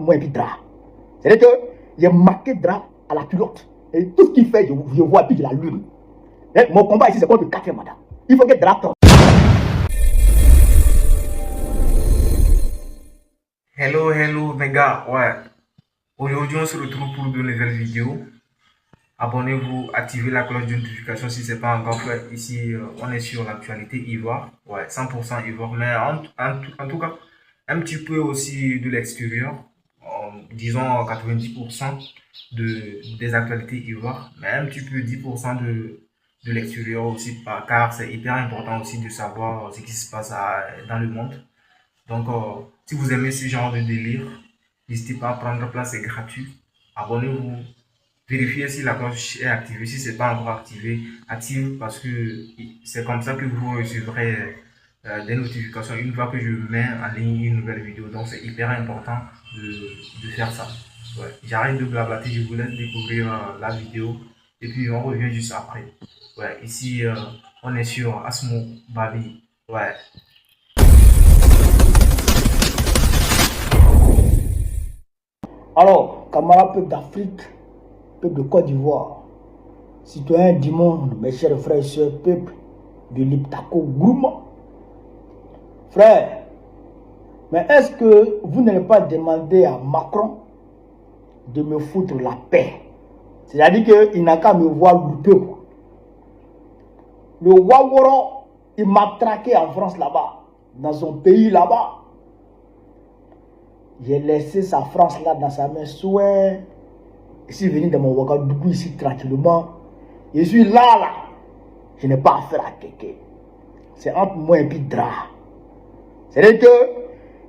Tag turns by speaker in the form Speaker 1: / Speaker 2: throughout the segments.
Speaker 1: moi et puis drap. C'est-à-dire que j'ai marqué drap à la culotte. Et tout ce qu'il fait, je vois plus de la lune. Et mon combat ici, c'est contre le 4e mandat. Il faut que drap tombe.
Speaker 2: Hello mes gars, ouais. Aujourd'hui on se retrouve pour de nouvelles vidéos. Abonnez-vous, activez la cloche de notification si ce n'est pas encore fait. Ici, on est sur l'actualité Ivoire. Ouais, 100% Ivoire, mais en tout cas, un petit peu aussi de l'extérieur. Disons 90% des actualités Ivoire, mais un petit peu 10% de l'extérieur aussi, car c'est hyper important aussi de savoir ce qui se passe dans le monde. Donc, si vous aimez ce genre de délire, n'hésitez pas à prendre place, c'est gratuit. Abonnez-vous. Vérifiez si la cloche est activée. Si ce n'est pas encore activé, active parce que c'est comme ça que vous recevrez des notifications une fois que je mets en ligne une nouvelle vidéo. Donc c'est hyper important de faire ça. Ouais. J'arrête de blablater, je vous laisse découvrir la vidéo et puis on revient juste après. Ouais. Ici, on est sur Asmo Babi. Ouais.
Speaker 1: Alors, camarades peuple d'Afrique, peuple de Côte d'Ivoire, citoyens du monde, mes chers frères et sœurs, peuple de l'Iptako Gourma. Frère, mais est-ce que vous n'allez pas demander à Macron de me foutre la paix? C'est-à-dire qu'il n'a qu'à me voir louper. Le Waworo, il m'a traqué en France là-bas, dans son pays là-bas. J'ai laissé sa France là dans sa main, souhait. Je suis venu dans mon Ouagadougou ici tranquillement. Je suis là. Je n'ai pas affaire à quelqu'un. C'est entre moi et puis drap. C'est-à-dire que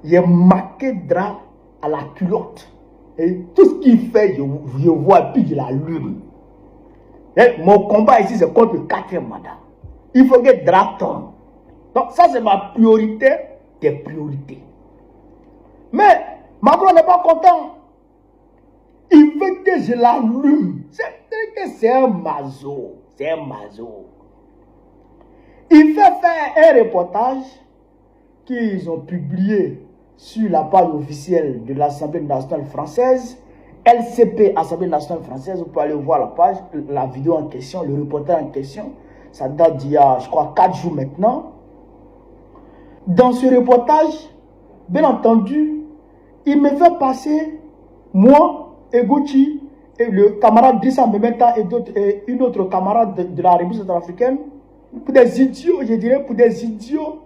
Speaker 1: j'ai marqué drap à la culotte. Et tout ce qu'il fait, je vois plus de la lune. Et mon combat ici, c'est contre le 4e mandat. Il faut que drap tombe. Donc ça, c'est ma priorité des priorités. Mais Macron n'est pas content. Il veut que je l'allume. C'est un mazo. C'est un mazo. Il fait faire un reportage qu'ils ont publié sur la page officielle de l'Assemblée nationale française. LCP, Assemblée nationale française. Vous pouvez aller voir la page, la vidéo en question, le reportage en question. Ça date d'il y a, je crois, 4 jours maintenant. Dans ce reportage, bien entendu, il me fait passer, moi, et Gucci, et le camarade Drissa Memeta et une autre camarade de la République centrafricaine, pour des idiots, je dirais, pour des idiots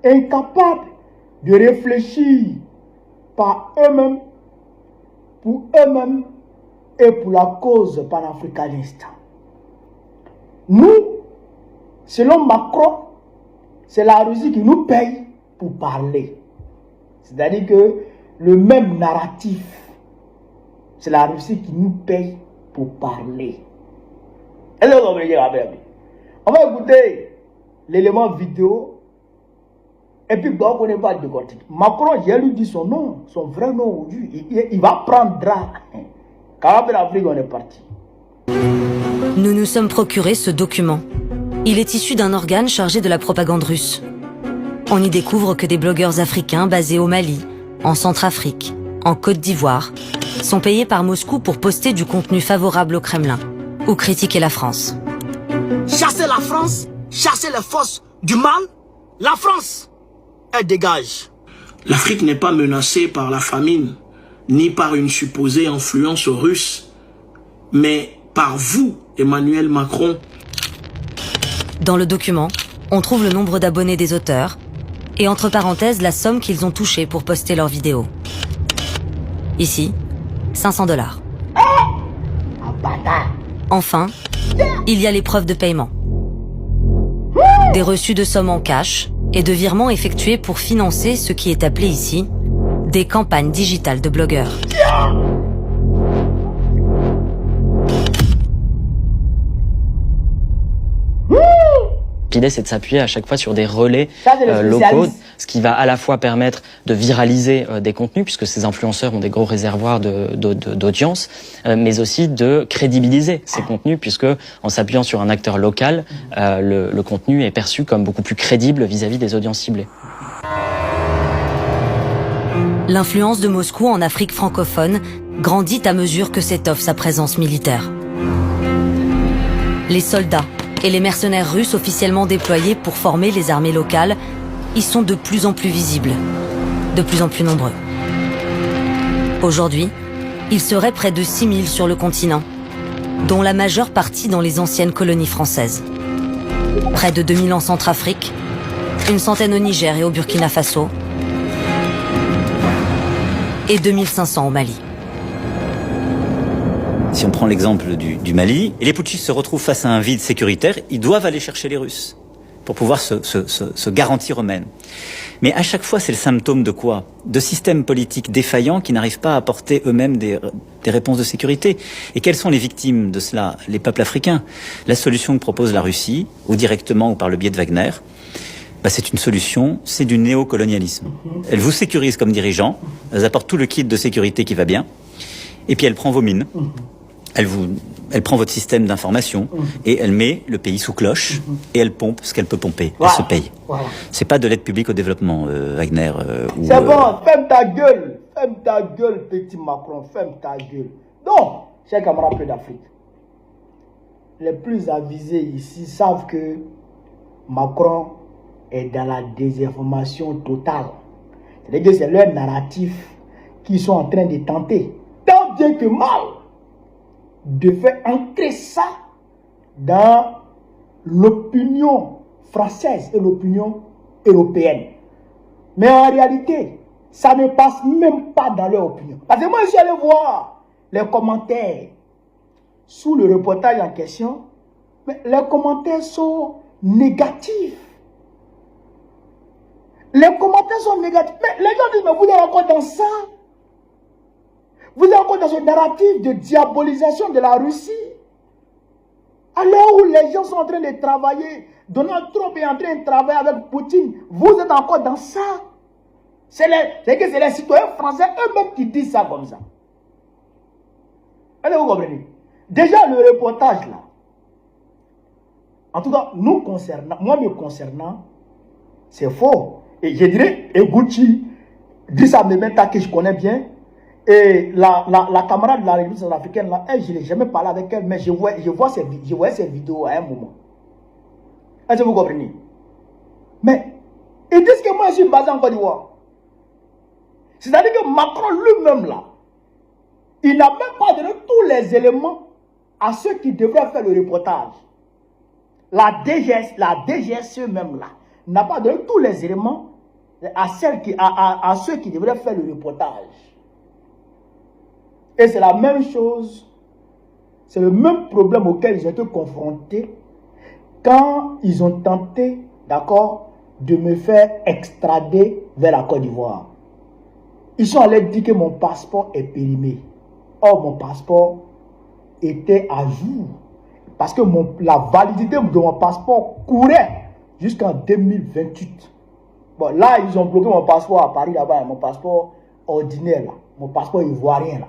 Speaker 1: incapables de réfléchir par eux-mêmes, pour eux-mêmes et pour la cause panafricaniste. Nous, selon Macron, c'est la Russie qui nous paye pour parler. C'est-à-dire que le même narratif, c'est la Russie qui nous paye pour parler. On va écouter l'élément vidéo et puis on ne connaît pas de côté. Macron, j'ai lui dit son nom, son vrai nom aujourd'hui. Il va prendre drap. Quand l'Afrique, on est parti.
Speaker 3: Nous nous sommes procuré ce document. Il est issu d'un organe chargé de la propagande russe. On y découvre que des blogueurs africains basés au Mali, en Centrafrique, en Côte d'Ivoire, sont payés par Moscou pour poster du contenu favorable au Kremlin ou critiquer la France.
Speaker 4: Chasser la France, chasser les forces du mal, la France, elle dégage.
Speaker 5: L'Afrique n'est pas menacée par la famine, ni par une supposée influence russe, mais par vous, Emmanuel Macron.
Speaker 3: Dans le document, on trouve le nombre d'abonnés des auteurs et entre parenthèses la somme qu'ils ont touchée pour poster leurs vidéos. Ici, 500 $. Enfin, il y a les preuves de paiement. Des reçus de sommes en cash et de virements effectués pour financer ce qui est appelé ici des campagnes digitales de blogueurs.
Speaker 6: L'idée, c'est de s'appuyer à chaque fois sur des relais locaux, ce qui va à la fois permettre de viraliser des contenus, puisque ces influenceurs ont des gros réservoirs d'audience, mais aussi de crédibiliser ces contenus, puisque en s'appuyant sur un acteur local, le contenu est perçu comme beaucoup plus crédible vis-à-vis des audiences ciblées.
Speaker 3: L'influence de Moscou en Afrique francophone grandit à mesure que s'étoffe sa présence militaire. Les soldats et les mercenaires russes officiellement déployés pour former les armées locales y sont de plus en plus visibles, de plus en plus nombreux. Aujourd'hui, il serait près de 6 000 sur le continent, dont la majeure partie dans les anciennes colonies françaises. Près de 2 000 en Centrafrique, une centaine au Niger et au Burkina Faso, et 2 500 au Mali.
Speaker 7: Si on prend l'exemple du Mali, et les putschistes se retrouvent face à un vide sécuritaire, ils doivent aller chercher les Russes pour pouvoir se garantir eux-mêmes. Mais à chaque fois, c'est le symptôme de quoi? De systèmes politiques défaillants qui n'arrivent pas à apporter eux-mêmes des réponses de sécurité. Et quelles sont les victimes de cela? Les peuples africains. La solution que propose la Russie, ou directement ou par le biais de Wagner, c'est une solution, c'est du néocolonialisme. Elle vous sécurise comme dirigeant, elle apporte tout le kit de sécurité qui va bien, et puis elle prend vos mines. Elle prend votre système d'information et elle met le pays sous cloche et elle pompe ce qu'elle peut pomper. Elle se paye. Voilà. C'est pas de l'aide publique au développement, Wagner.
Speaker 1: C'est bon, ferme ta gueule, petit Macron, ferme ta gueule. Donc, chers camarades d'Afrique, les plus avisés ici savent que Macron est dans la désinformation totale. C'est-à-dire que c'est leur narratif qu'ils sont en train de tenter, tant bien que mal, de faire entrer ça dans l'opinion française et l'opinion européenne. Mais en réalité, ça ne passe même pas dans leur opinion. Parce que moi, je suis allé voir les commentaires sous le reportage en question, mais les commentaires sont négatifs. Les commentaires sont négatifs. Mais les gens disent, mais vous êtes encore dans ça? Vous êtes encore dans ce narratif de diabolisation de la Russie. Alors où les gens sont en train de travailler, Donald Trump est en train de travailler avec Poutine, vous êtes encore dans ça. C'est les citoyens français eux-mêmes qui disent ça comme ça. Allez, vous comprenez? Déjà, le reportage là, en tout cas, nous concernant, moi me concernant, c'est faux. Et je dirais, Eguchi, Drissa Mementa que je connais bien, et la camarade de la République centrafricaine, là, elle, je n'ai jamais parlé avec elle, mais je voyais ses vidéos à un moment. Est-ce que vous comprenez? Mais, ils disent que moi, je suis basé en Côte d'Ivoire. C'est-à-dire que Macron lui-même, là, il n'a même pas donné tous les éléments à ceux qui devraient faire le reportage. La DGSE même, là, n'a pas donné tous les éléments à ceux qui devraient faire le reportage. Et c'est la même chose, c'est le même problème auquel ils ont été confrontés quand ils ont tenté, d'accord, de me faire extrader vers la Côte d'Ivoire. Ils sont allés dire que mon passeport est périmé. Or, mon passeport était à jour. Parce que la validité de mon passeport courait jusqu'en 2028. Bon, là, ils ont bloqué mon passeport à Paris là-bas, mon passeport ordinaire là, mon passeport ivoirien là.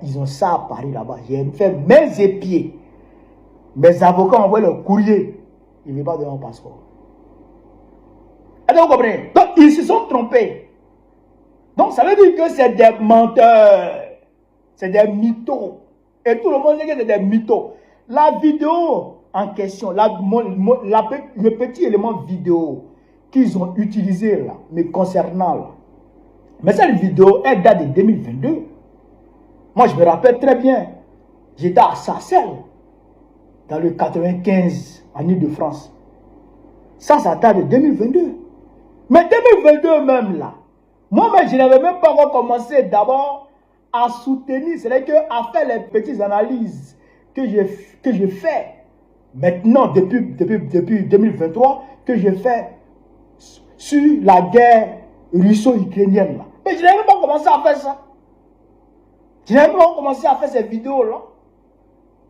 Speaker 1: Ils ont ça à Paris là-bas. J'ai fait mains et pieds. Mes avocats ont envoyé le courrier. Ils ne veulent pas donner mon passeport. Est-ce que vous comprenez? Donc, ils se sont trompés. Donc, ça veut dire que c'est des menteurs. C'est des mythos. Et tout le monde dit que c'est des mythos. La vidéo en question, le petit élément vidéo qu'ils ont utilisé là, mais concernant là. Mais cette vidéo, elle date de 2022. Moi, je me rappelle très bien, j'étais à Sarcelles, dans le 95, en Ile-de-France. Ça date de 2022. Mais 2022 même là, moi-même, je n'avais même pas encore commencé d'abord à soutenir, c'est-à-dire à faire les petites analyses que je fais maintenant, depuis 2023, que je fais sur la guerre russo-ukrainienne là. Mais je n'avais même pas commencé à faire ça. Je n'avais pas commencé à faire ces vidéos-là.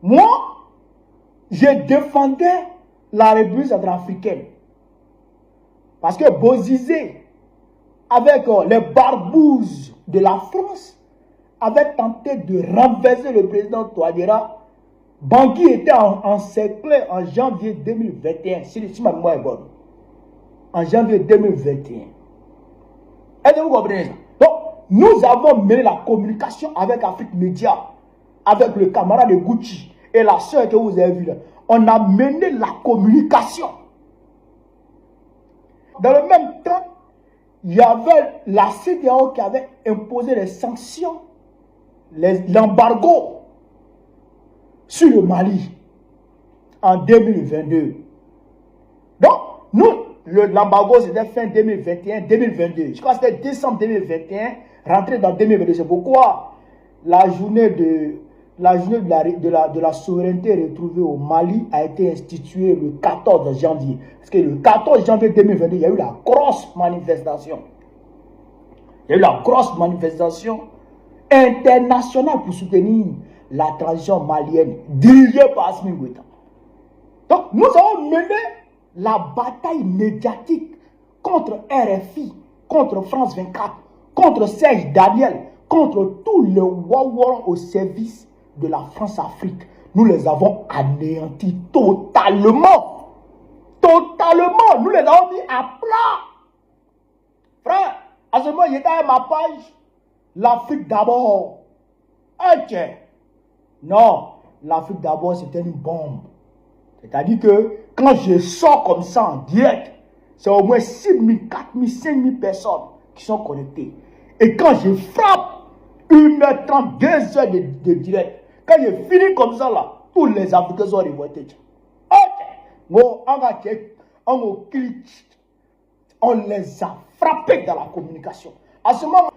Speaker 1: Moi, je défendais la République centrafricaine. Parce que Bozizé, avec les barbouzes de la France, avait tenté de renverser le président Touadéra. Bangui était encerclé en janvier 2021, si ma mémoire est bonne. En janvier 2021. Est-ce que vous comprenez ça? Donc, nous avons mené la communication avec Afrique Média, avec le camarade de Gucci et la soeur que vous avez vue là. On a mené la communication. Dans le même temps, il y avait la CEDEAO qui avait imposé les sanctions, l'embargo sur le Mali en 2022. Donc, nous, l'embargo c'était fin 2021-2022. Je crois que c'était décembre 2021, rentré dans 2022. C'est pourquoi la journée de la souveraineté retrouvée au Mali a été instituée le 14 janvier. Parce que le 14 janvier 2022, il y a eu la grosse manifestation. Il y a eu la grosse manifestation internationale pour soutenir la transition malienne dirigée par Assimi Goïta. Donc, nous avons mené la bataille médiatique contre RFI, contre France 24, contre Serge Daniel, contre tous les Wawa au service de la France-Afrique. Nous les avons anéantis totalement. Totalement. Nous les avons mis à plat. Frère, à ce moment, il était à ma page. L'Afrique d'abord. Ok. Non, l'Afrique d'abord, c'était une bombe. C'est-à-dire que quand je sors comme ça en direct, c'est au moins 6 000, 4 000, 5 000 personnes qui sont connectées. Et quand je frappe 1h30, 2h de direct, quand je finis comme ça là, tous les Africains sont révoltés. Ok. On les a frappés dans la communication. À ce moment,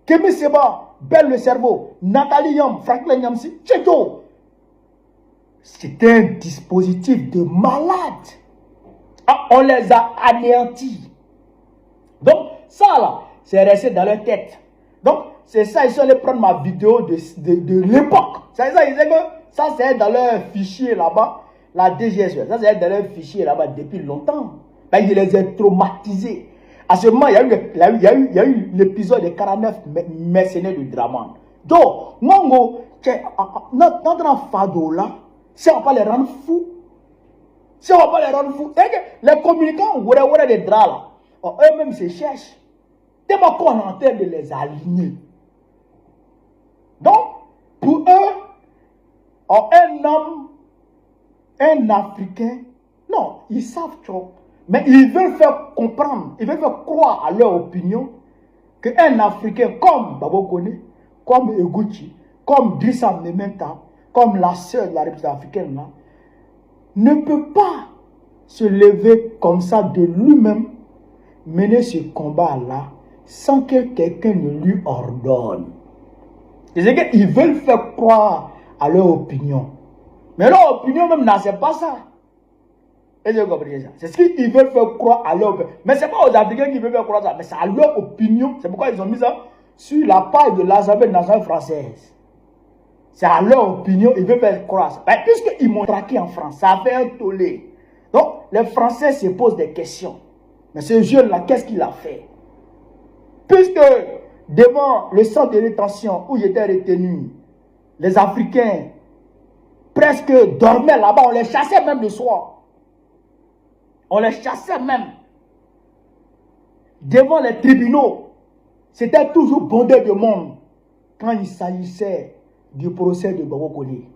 Speaker 1: Kémy Seba, Belle le cerveau, Nathalie Yam, Franklin Yamsi, Tcheto. C'était un dispositif de malade. Ah, on les a anéantis. Donc, ça là, c'est resté dans leur tête. Donc, c'est ça, ils sont allés prendre ma vidéo de l'époque. C'est ça, ils disaient que ça, c'est dans leur fichier là-bas, la DGSE. Ça, c'est dans leur fichier là-bas depuis longtemps. Ben, je les ai traumatisés. À ce moment, il y a eu l'épisode de 49 mercenaires du Draman. Donc, moi, notre fado là, si on va pas les rendre fous, les communicants, des draps là, eux-mêmes se cherchent. Tellement qu'on est en train de les aligner. Donc, pour eux, un homme, un Africain, non, ils savent trop. Mais ils veulent faire comprendre, ils veulent faire croire à leur opinion qu'un Africain comme Babo Koné, comme Eguchi, comme Drissa Mementa, comme la sœur de la République africaine, là, ne peut pas se lever comme ça de lui-même, mener ce combat-là, sans que quelqu'un ne lui ordonne. C'est qu'ils veulent faire croire à leur opinion. Mais leur opinion même, non, c'est pas ça. C'est ce qu'ils veulent faire croire à leur opinion. Mais ce n'est pas aux Africains qui veulent faire croire ça, mais c'est à leur opinion. C'est pourquoi ils ont mis ça sur la page de l'Assemblée nationale française. C'est à leur opinion, ils veulent faire croire ça. Ben, puisqu'ils m'ont traqué en France, ça a fait un tollé. Donc, les Français se posent des questions. Mais ce jeune-là, qu'est-ce qu'il a fait? Puisque devant le centre de rétention où j'étais retenu, les Africains presque dormaient là-bas, on les chassait même le soir. On les chassait même. Devant les tribunaux, c'était toujours bondé de monde quand il s'agissait du procès de Babo Koné.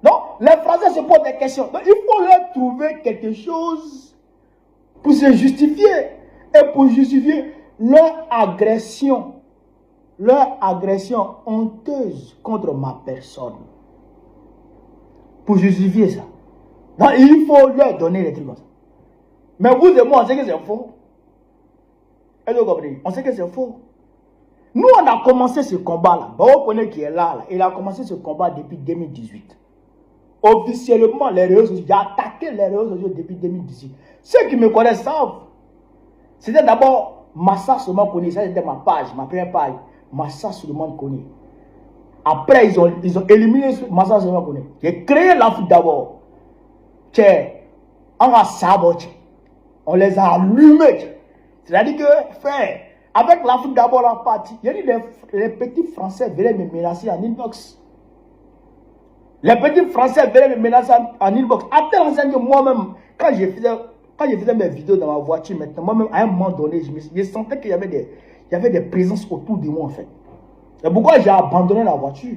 Speaker 1: Donc, les Français se posent des questions. Donc, il faut leur trouver quelque chose pour se justifier et pour justifier leur agression honteuse contre ma personne. Pour justifier ça. Donc, il faut leur donner des trucs comme ça. Mais vous et moi, on sait que c'est faux. Est-ce que vous comprenez? On sait que c'est faux. Nous, on a commencé ce combat-là. Babo Koné qui est là, il a commencé ce combat depuis 2018. Officiellement, les réseaux sociaux, j'ai attaqué les réseaux sociaux depuis 2018. Ceux qui me connaissent savent. C'était d'abord Massa Souleymane Koné. Ça, c'était ma page, ma première page. Massa Souleymane Koné. Après, ils ont éliminé Massa Souleymane Koné. J'ai créé l'Afrique d'abord. On a saboté. On les a allumés. C'est-à-dire que, frère, avec l'Afrique d'abord en partie, il y a dit les petits Français venaient me menacer en inbox. Les petits Français venaient me menacer en inbox. À tel enseigne que moi-même, quand je faisais mes vidéos dans ma voiture maintenant, moi-même, à un moment donné, je sentais qu'il y avait Il y avait des présences autour de moi en fait. C'est pourquoi j'ai abandonné la voiture.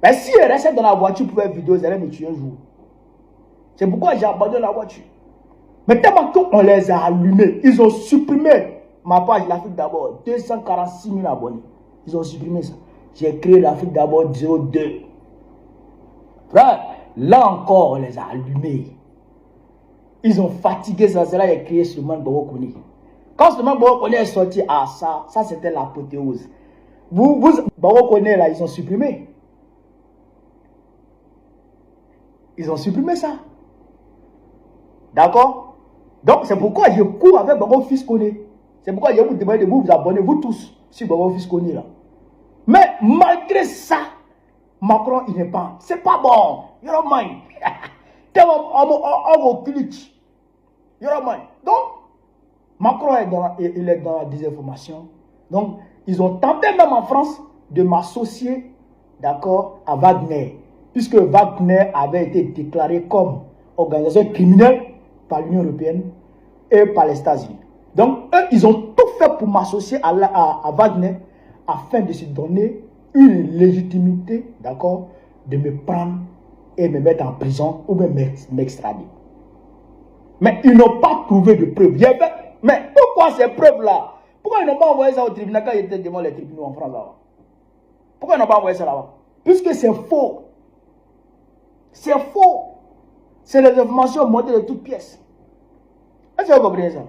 Speaker 1: Mais si elle restait dans la voiture pour faire vidéo, elle allait me tuer un jour. C'est pourquoi j'ai abandonné la voiture. Mais tellement qu'on les a allumés, ils ont supprimé ma page l'Afrique d'abord. 246 000 abonnés. Ils ont supprimé ça. J'ai créé l'Afrique d'abord 02. Frère, là encore, on les a allumés. Ils ont fatigué ça. C'est là qu'il a créé Souleymane Bago Koné. Quand Souleymane Bago Koné est sorti, ah ça c'était l'apothéose. Bago Koné là, ils ont supprimé. Ils ont supprimé ça. D'accord? Donc c'est pourquoi je cours avec Bago Fils Koné. C'est pourquoi je vous demande de vous abonner, vous tous, sur Bago Fils Koné là. Mais malgré ça, Macron, il n'est pas. C'est pas bon. You don't mind. On va glitch. You don't mind. Donc, Macron il est dans la désinformation. Donc, ils ont tenté même en France de m'associer, d'accord, à Wagner. Puisque Wagner avait été déclaré comme organisation criminelle par l'Union européenne et par les États-Unis. Donc, eux, ils ont tout fait pour m'associer à Wagner afin de se donner une légitimité, d'accord, de me prendre et me mettre en prison ou même m'extrader. Mais ils n'ont pas trouvé de preuves. Mais pourquoi ces preuves-là? Pourquoi ils n'ont pas envoyé ça au tribunal quand ils étaient devant les tribunaux en France là-bas? Pourquoi ils n'ont pas envoyé ça là-bas? Puisque c'est faux. C'est faux. C'est les informations montées de toutes pièces. Est-ce que vous comprenez ça?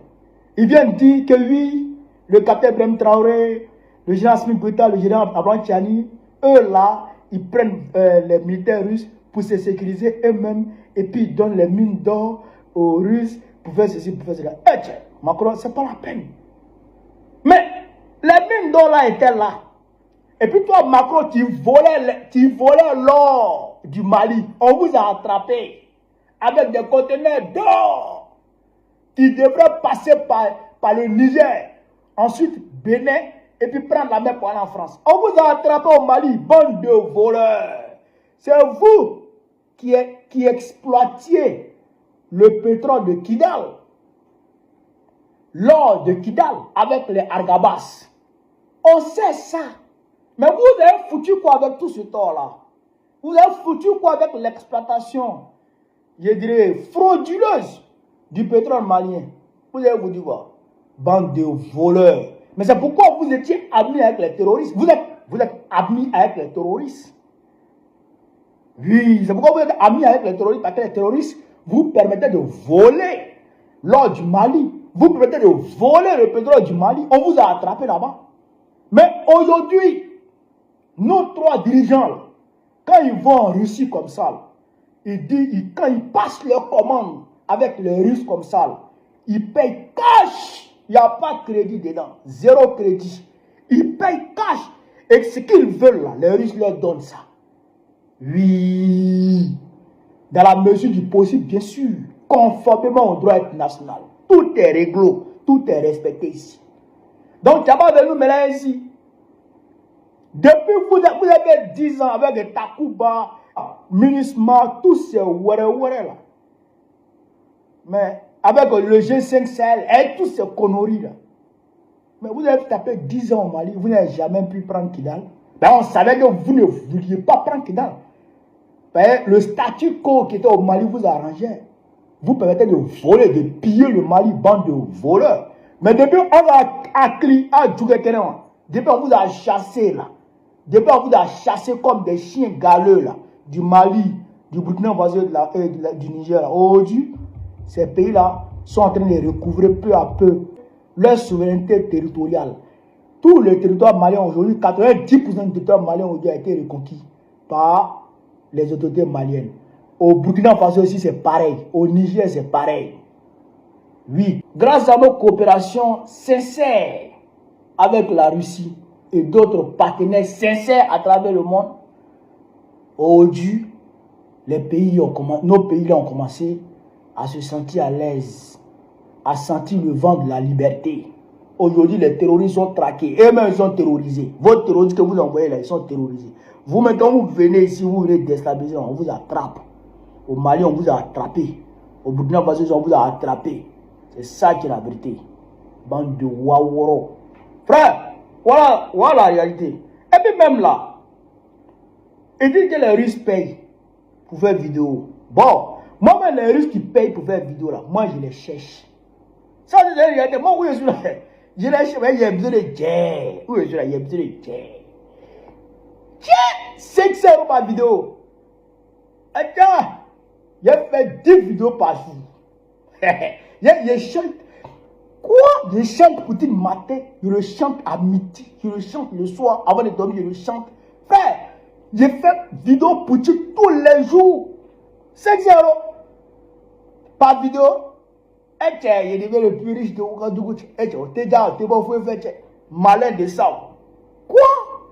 Speaker 1: Ils viennent dire que oui, le capitaine Ibrahim Traoré, le général Assimi Goïta, le général Abraham Tchiani, eux là, ils prennent les militaires russes pour se sécuriser eux-mêmes et puis ils donnent les mines d'or aux Russes pour faire ceci, pour faire cela. Eh tiens, Macron, c'est pas la peine. Mais les mines d'or là étaient là. Et puis toi, Macron, tu volais l'or du Mali. On vous a attrapé avec des conteneurs d'or qui devraient passer par le Niger, ensuite Bénin, et puis prendre la mer pour aller en France. On vous a attrapé au Mali, bande de voleurs. C'est vous qui exploitiez le pétrole de Kidal, l'or de Kidal avec les Argabas. On sait ça. Mais vous avez foutu quoi avec tout ce tort-là? Vous avez foutu quoi avec l'exploitation, je dirais, frauduleuse du pétrole malien? Vous avez vous dit quoi? Bande de voleurs. Mais c'est pourquoi vous étiez amis avec les terroristes. Vous êtes amis avec les terroristes. Oui, c'est pourquoi vous êtes amis avec les terroristes. Parce que les terroristes vous permettaient de voler l'or du Mali. Vous permettez de voler le pétrole du Mali. On vous a attrapé là-bas. Mais aujourd'hui, nos trois dirigeants, quand ils vont en Russie comme ça, quand ils passent leur commande avec les Russes comme ça, ils payent cash. Il n'y a pas de crédit dedans. Zéro crédit. Ils payent cash. Et ce qu'ils veulent là, les Russes leur donnent ça. Oui. Dans la mesure du possible, bien sûr. Conformément au droit international. Tout est réglo. Tout est respecté ici. Donc, tu n'as pas de nous mêler ici. Depuis vous avez 10 ans avec des Takuba, Minisma, tous ces ouare là. Mais avec le G5 Sahel et tous ces conneries là. Mais vous avez tapé 10 ans au Mali, vous n'avez jamais pu prendre Kidal. Ben on savait que vous ne vouliez pas prendre Kidal. Ben, le statu quo qui était au Mali vous arrangeait. Vous permettez de voler, de piller le Mali, bande de voleurs. Mais depuis on a depuis on vous a chassé là. Depuis on vous a chassé comme des chiens galeux là. Du Mali, du Burkina Faso, du Niger. Aujourd'hui, ces pays-là sont en train de recouvrer peu à peu leur souveraineté territoriale. Tout le territoire malien aujourd'hui, 90% du territoire malien aujourd'hui a été reconquis par les autorités maliennes. Au Burkina Faso aussi c'est pareil. Au Niger c'est pareil. Oui, grâce à nos coopérations sincères avec la Russie et d'autres partenaires sincères à travers le monde, aujourd'hui, nos pays ont commencé à se sentir à l'aise, à sentir le vent de la liberté. Aujourd'hui, les terroristes sont traqués. Eux-mêmes, ils sont terrorisés. Vos terroristes que vous envoyez là, ils sont terrorisés. Vous, maintenant, vous venez ici, vous venez déstabiliser, on vous attrape. Au Mali, on vous a attrapé. Au Burkina Faso, on vous a attrapé. C'est ça qui est la vérité. Bande de waworo. Frère, Voilà la réalité. Et puis même là, il dit que les Russes payent pour faire vidéo. Bon, moi-même, les Russes qui payent pour faire vidéo là, moi je les cherche. Ça, c'est la réalité. Moi, où je suis là, je les cherche, mais il y a besoin de guerre. Où je suis là, il y a besoin de guerre. Tiens, 500 € par vidéo. Attends, il a fait 10 vidéos par jour. Il chante. Quoi? Je chante pour le matin, je le chante à midi, je le chante le soir, avant de dormir, je le chante. Frère, j'ai fait vidéo pour toi tous les jours. 500 € par vidéo. Et tu es le plus riche de Ouagadougou. Et tu es déjà malin de ça. Quoi?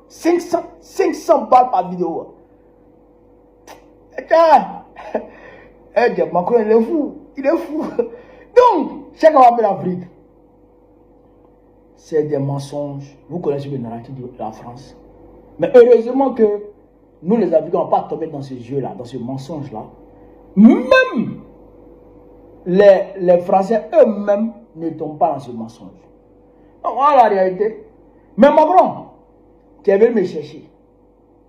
Speaker 1: 500 balles par vidéo. Et tu es Macron, il est fou. Il est fou. Donc, chacun va appeler l'Afrique. C'est des mensonges. Vous connaissez le narratif de la France. Mais heureusement que nous, les Africains, n'ont pas tombé dans ce jeu-là, dans ce mensonge-là. Même les Français eux-mêmes ne tombent pas dans ce mensonge. Donc, voilà la réalité. Mais Macron, tu es venu me chercher.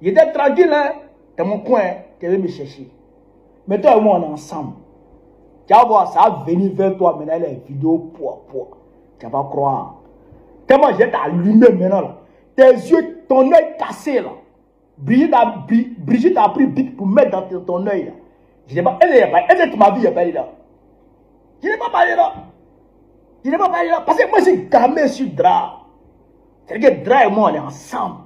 Speaker 1: Il était tranquille, hein, dans mon coin, tu es venu me chercher. Mais toi et moi, on est ensemble. Tu vas voir, ça va venir vers toi maintenant, les vidéos, tu vas pas croire. Tellement j'ai allumé maintenant là. Tes yeux, ton œil cassé là. Brigitte a pris Bic pour mettre dans ton œil là. Je n'ai pas. Est-ce que tu m'as vu, il parlé là? Je n'ai pas parlé là. Je n'ai pas parlé là. Parce que moi, j'ai gamé sur Dra. C'est-à-dire que Dra et moi, on est ensemble.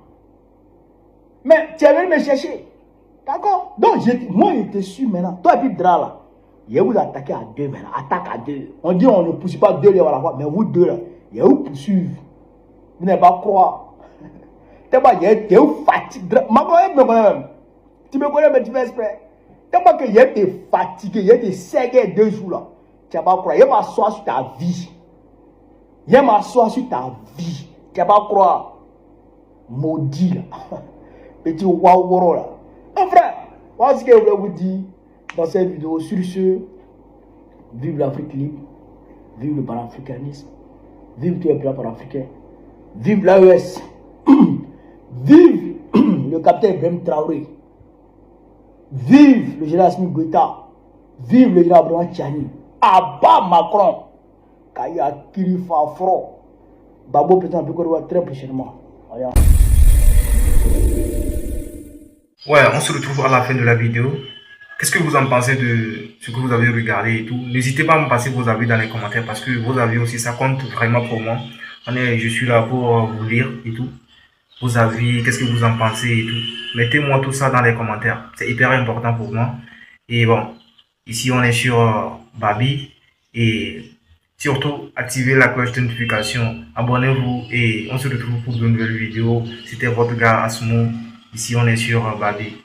Speaker 1: Mais tu es venu me chercher. D'accord? Donc, moi, je te suis maintenant. Toi et puis Dra là. Il y a vous attaquer à deux maintenant. Attaque à deux. On dit on ne poursuit pas deux à la fois. Mais vous deux là, il y a vous poursuivre. Vous n'allez pas croire. Tellement il y a des fatigués. Tu me connais, mais tu fais exprès. Tellement qu'il y a des fatigués, il y a des ségués 2 jours là. Tu vas pas croire. Il va m'asseoir sur ta vie. Il va m'asseoir sur ta vie. Tu vas pas croire. Maudit là. Petit waouh là. Mon frère, voilà ce que je voulais vous dire dans cette vidéo. Sur ce, vive l'Afrique libre. Vive le panafricanisme. Vive tous les plans panafricains. Vive l'AES. Vive le capitaine Ibrahim Traoré. Vive le général Assimi Goïta. Vive le général Abdourahmane Tiani. Abat Macron. Kaya Kirifa Fro. Babo président Pécoroua très prochainement.
Speaker 2: Ouais, on se retrouve à la fin de la vidéo. Qu'est-ce que vous en pensez de ce que vous avez regardé et tout? N'hésitez pas à me passer vos avis dans les commentaires parce que vos avis aussi, ça compte vraiment pour moi. Je suis là pour vous lire et tout. Vos avis, qu'est-ce que vous en pensez et tout. Mettez-moi tout ça dans les commentaires. C'est hyper important pour moi. Et bon, ici on est sur Babi. Et surtout, activez la cloche de notification. Abonnez-vous et on se retrouve pour de nouvelles vidéos. C'était votre gars Asmo. Ici on est sur Babi.